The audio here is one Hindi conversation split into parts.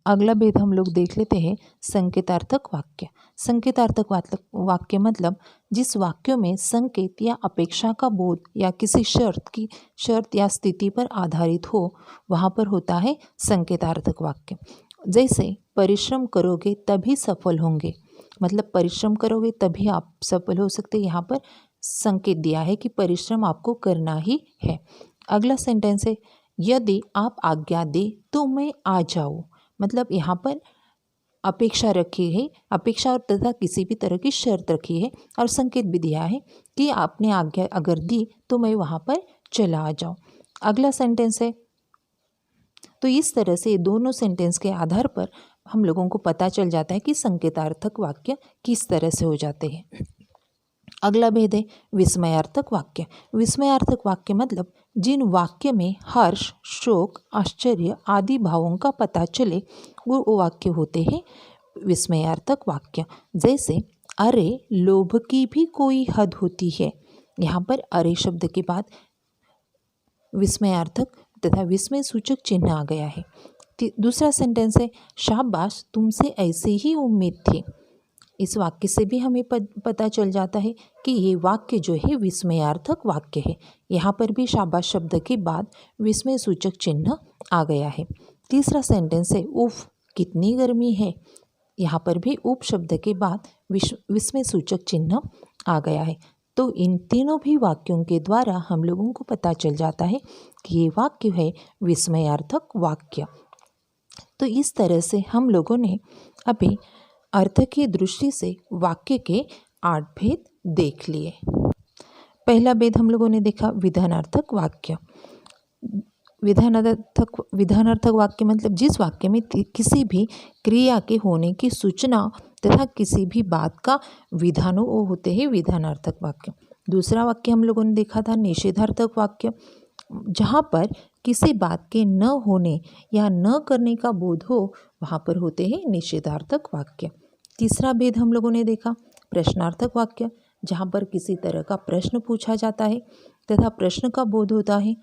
अगला भेद हम लोग देख लेते हैं संकेतार्थक वाक्य। संकेतार्थक वाक्य मतलब जिस वाक्यों में संकेत या अपेक्षा का बोध या किसी शर्त या स्थिति पर आधारित हो, वहाँ पर होता है संकेतार्थक वाक्य। जैसे परिश्रम करोगे तभी सफल होंगे, मतलब परिश्रम करोगे तभी आप सफल हो सकते। यहाँ पर संकेत दिया है कि परिश्रम आपको करना ही है। अगला सेंटेंस है यदि आप आज्ञा दे तो मैं आ जाऊँ, मतलब यहाँ पर अपेक्षा रखी है, अपेक्षा और तथा किसी भी तरह की शर्त रखी है और संकेत भी दिया है कि आपने आज्ञा अगर दी तो मैं वहाँ पर चला आ जाऊँ। अगला सेंटेंस है, तो इस तरह से दोनों सेंटेंस के आधार पर हम लोगों को पता चल जाता है कि संकेतार्थक वाक्य किस तरह से हो जाते हैं। अगला भेद है विस्मयार्थक वाक्य। विस्मयार्थक वाक्य मतलब जिन वाक्य में हर्ष, शोक, आश्चर्य आदि भावों का पता चले वो वाक्य होते हैं विस्मयार्थक वाक्य। जैसे अरे लोभ की भी कोई हद होती है, यहाँ पर अरे शब्द के बाद विस्मयार्थक तथा विस्मय सूचक चिन्ह आ गया है। दूसरा सेंटेंस है शाबाश तुमसे ऐसी ही उम्मीद थी। इस वाक्य से भी हमें पता चल जाता है कि ये वाक्य जो है विस्मयार्थक वाक्य है। यहाँ पर भी शाबाश शब्द के बाद विस्मय सूचक चिन्ह आ गया है। तीसरा सेंटेंस है उफ कितनी गर्मी है, यहाँ पर भी उफ शब्द के बाद विस्मय सूचक चिन्ह आ गया है। तो इन तीनों भी वाक्यों के द्वारा हम लोगों को पता चल जाता है कि ये वाक्य है विस्मयार्थक वाक्य। तो इस तरह से हम लोगों ने अभी अर्थ की दृष्टि से वाक्य के 8 भेद देख लिए। पहला भेद हम लोगों ने देखा विधानार्थक वाक्य। विधानार्थक वाक्य मतलब जिस वाक्य में किसी भी क्रिया के होने की सूचना तथा किसी भी बात का विधान वो होते हैं विधानार्थक वाक्य। दूसरा वाक्य हम लोगों ने देखा था निषेधार्थक वाक्य, जहाँ पर किसी बात के न होने या न करने का बोध हो वहाँ पर होते हैं निषेधार्थक वाक्य। तीसरा भेद हम लोगों ने देखा प्रश्नार्थक वाक्य, जहाँ पर किसी तरह का प्रश्न पूछा जाता है तथा प्रश्न का बोध होता है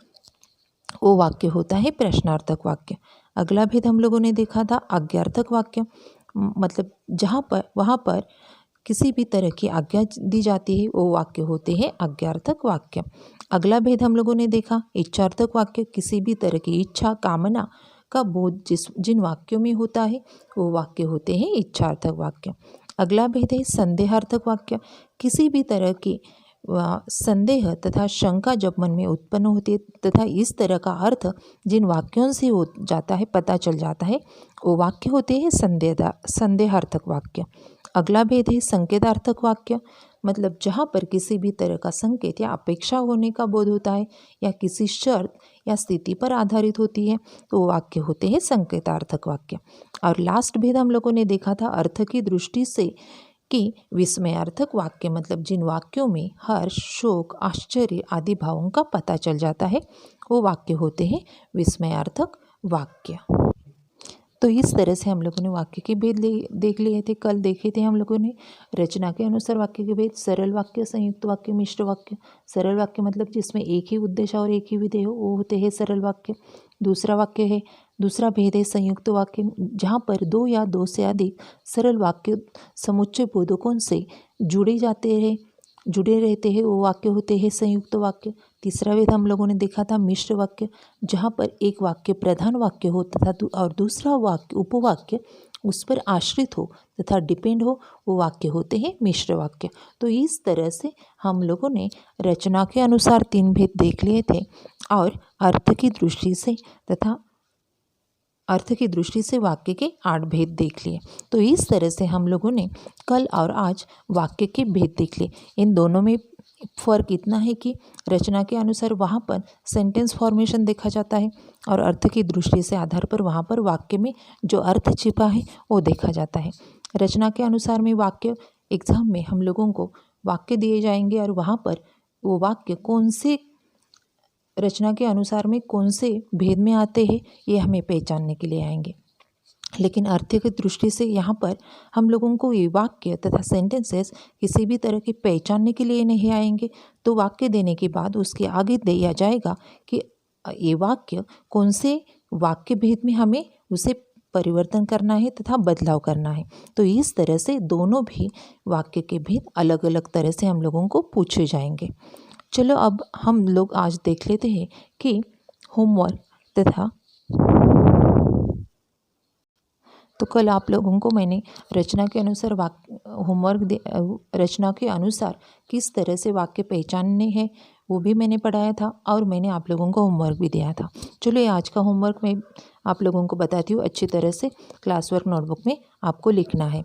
वो वाक्य होता है प्रश्नार्थक वाक्य। अगला भेद हम लोगों ने देखा था आज्ञार्थक वाक्य, मतलब वहाँ पर किसी भी तरह की आज्ञा दी जाती है वो वाक्य होते हैं आज्ञार्थक वाक्य। अगला भेद हम लोगों ने देखा इच्छार्थक वाक्य, किसी भी तरह की इच्छा कामना का बोध जिन वाक्यों में होता है वो वाक्य होते हैं इच्छार्थक वाक्य। अगला भेद है संदेहार्थक वाक्य, किसी भी तरह की संदेह तथा शंका जब मन में उत्पन्न होती है तथा इस तरह का अर्थ जिन वाक्यों से हो जाता है पता चल जाता है वो वाक्य होते हैं संदेहार्थक वाक्य। अगला भेद है संकेतार्थक वाक्य, मतलब जहाँ पर किसी भी तरह का संकेत या अपेक्षा होने का बोध होता है या किसी शर्त या स्थिति पर आधारित होती है तो वो वाक्य होते हैं संकेतार्थक वाक्य। और लास्ट भेद हम लोगों ने देखा था अर्थ की दृष्टि से कि विस्मयार्थक वाक्य मतलब जिन वाक्यों में हर्ष, शोक, आश्चर्य आदि भावों का पता चल जाता है वो वाक्य होते हैं विस्मयार्थक वाक्य। तो इस तरह से हम लोगों ने वाक्य के भेद देख लिए थे। कल देखे थे हम लोगों ने रचना के अनुसार वाक्य के भेद, सरल वाक्य, संयुक्त वाक्य, मिश्र वाक्य। सरल वाक्य मतलब जिसमें एक ही उद्देश्य और एक ही विधेय हो वो होते हैं सरल वाक्य। दूसरा भेद है संयुक्त वाक्य, जहाँ पर 2 या 2 से अधिक सरल वाक्य समुच्चय बोधकों से जुड़े रहते हैं वो वाक्य होते हैं संयुक्त वाक्य। तीसरा भेद हम लोगों ने देखा था मिश्र वाक्य, जहाँ पर एक वाक्य प्रधान वाक्य हो तथा और दूसरा वाक्य उपवाक्य उस पर आश्रित हो तथा डिपेंड हो वो वाक्य होते हैं मिश्र वाक्य। तो इस तरह से हम लोगों ने रचना के अनुसार 3 भेद देख लिए थे और अर्थ की दृष्टि से वाक्य के 8 भेद देख लिए। तो इस तरह से हम लोगों ने कल और आज वाक्य के भेद देख लिए। इन दोनों में फ़र्क इतना है कि रचना के अनुसार वहाँ पर सेंटेंस फॉर्मेशन देखा जाता है और अर्थ की दृष्टि से आधार पर वहाँ पर वाक्य में जो अर्थ छिपा है वो देखा जाता है। रचना के अनुसार में वाक्य एग्जाम में हम लोगों को वाक्य दिए जाएंगे और वहाँ पर वो वाक्य कौन से रचना के अनुसार में कौन से भेद में आते हैं ये हमें पहचानने के लिए आएंगे। लेकिन अर्थ की दृष्टि से यहाँ पर हम लोगों को ये वाक्य तथा सेंटेंसेस किसी भी तरह के पहचानने के लिए नहीं आएंगे। तो वाक्य देने के बाद उसके आगे दिया जाएगा कि ये वाक्य कौन से वाक्य भेद में हमें उसे परिवर्तन करना है तथा बदलाव करना है। तो इस तरह से दोनों भी वाक्य के भेद अलग अलग तरह से हम लोगों को पूछे जाएंगे। चलो अब हम लोग आज देख लेते हैं कि होमवर्क तथा तो कल आप लोगों को मैंने रचना के अनुसार रचना के अनुसार किस तरह से वाक्य पहचानने हैं वो भी मैंने पढ़ाया था और मैंने आप लोगों को होमवर्क भी दिया था। चलो ये आज का होमवर्क मैं आप लोगों को बताती हूँ अच्छी तरह से। क्लास वर्क नोटबुक में आपको लिखना है।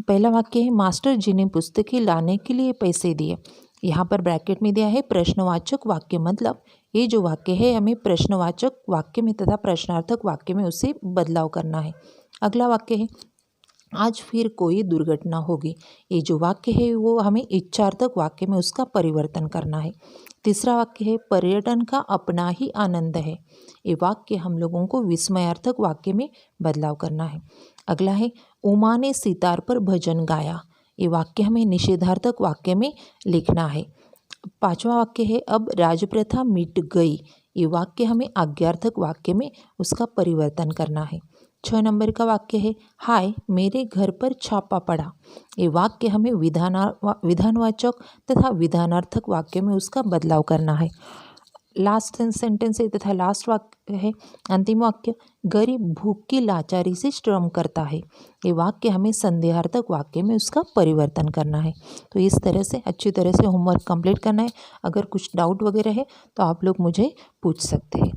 पहला वाक्य है, मास्टर जी ने पुस्तकें लाने के लिए पैसे दिए। यहाँ पर ब्रैकेट में दिया है प्रश्नवाचक वाक्य, मतलब ये जो वाक्य है हमें प्रश्नवाचक वाक्य में तथा प्रश्नार्थक वाक्य में उसे बदलाव करना है। अगला वाक्य है, आज फिर कोई दुर्घटना होगी। ये जो वाक्य है वो हमें इच्छार्थक वाक्य में उसका परिवर्तन करना है। तीसरा वाक्य है, पर्यटन का अपना ही आनंद है। ये वाक्य हम लोगों को विस्मयार्थक वाक्य में बदलाव करना है। अगला है, उमा ने सितार पर भजन गाया। ये वाक्य हमें निषेधार्थक वाक्य में लिखना है। पांचवा वाक्य है, अब राजप्रथा मिट गई। ये वाक्य हमें आज्ञार्थक वाक्य में उसका परिवर्तन करना है। 6 नंबर का वाक्य है, हाय मेरे घर पर छापा पड़ा। ये वाक्य हमें विधानवाचक तथा विधानार्थक वाक्य में उसका बदलाव करना है। लास्ट सेंटेंस है तथा लास्ट वाक्य है, अंतिम वाक्य, गरीब भूख की लाचारी से श्रम करता है। ये वाक्य हमें संदेहार्थक वाक्य में उसका परिवर्तन करना है। तो इस तरह से अच्छी तरह से होमवर्क कंप्लीट करना है। अगर कुछ डाउट वगैरह है तो आप लोग मुझे पूछ सकते हैं।